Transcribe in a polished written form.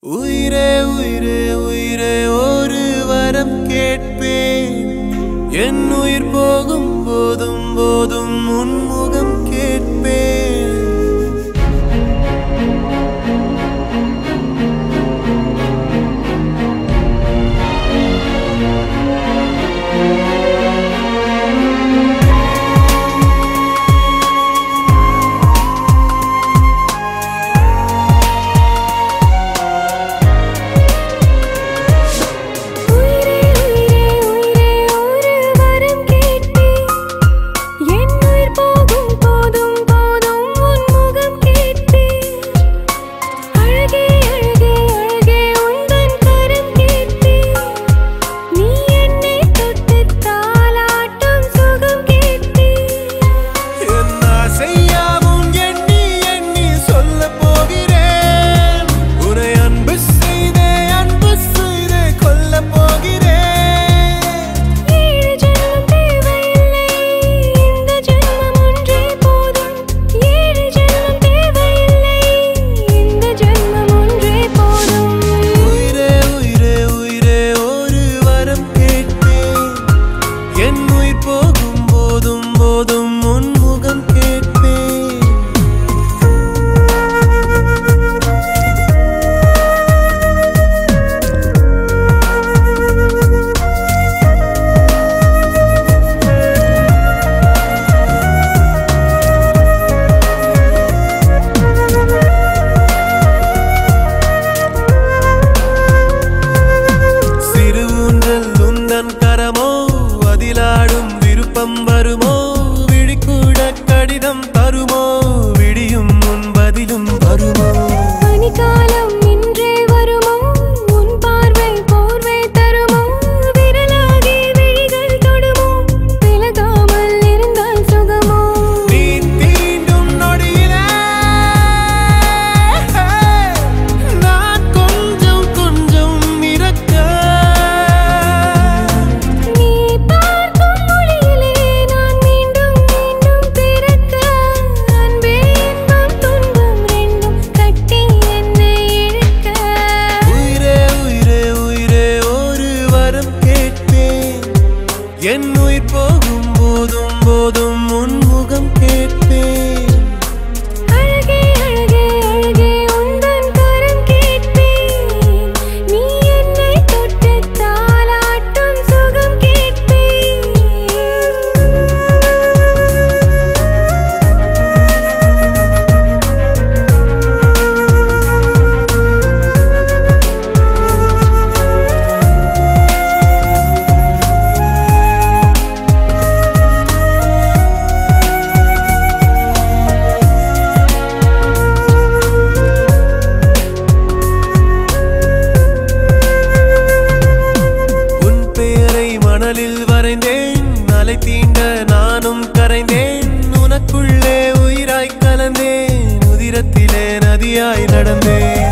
உயிரே உயிரே உயிரே ஒரு வரம் கேட்பேன் என் உயிர் போகும் போதும் போதும் உன் முகம் கேட்பேன் வருமோ விழிக்கூட கடிதம் தருமோ விடியும் முன் பதிலும் வருமோ பனிகாலம் இன்றே வருமோ உன் பார்வை போர்வை தருமோ விரலாகி விழிகள் தொடுமோ விலகாமல் இருந்தால் சுகமோ நீ தீண்டும் நொடியிலே நான் கொஞ்சம் கொஞ்சம் இறக்க நீ பார்க்கும் மொழியிலே நான் மீண்டும் மீண்டும் பிறக்க அன்பே இன்பம் துன்பம் ரெண்டும் கட்டி என்னை இழுக்க உயிரே உயிரே உயிரே ஒரு வரம் கேட்பேன் என் உயிர் போகும் போதும் போதும் உன் முகம் கேட்பேன் அழகே அழகே அழகே உந்தன் கரம் கேட்பேன் நீ என்னை தொட்டு தாலாட்டும் சுகம் கேட்பேன் உன் பெயரை மணலில் வரைந்தேன் அலை தீண்ட நானும் கரைந்தேன் உனக்குள்ளே உயிராய் கலந்தேன் உதிரத்திலே நதியாய் நடந்தேன்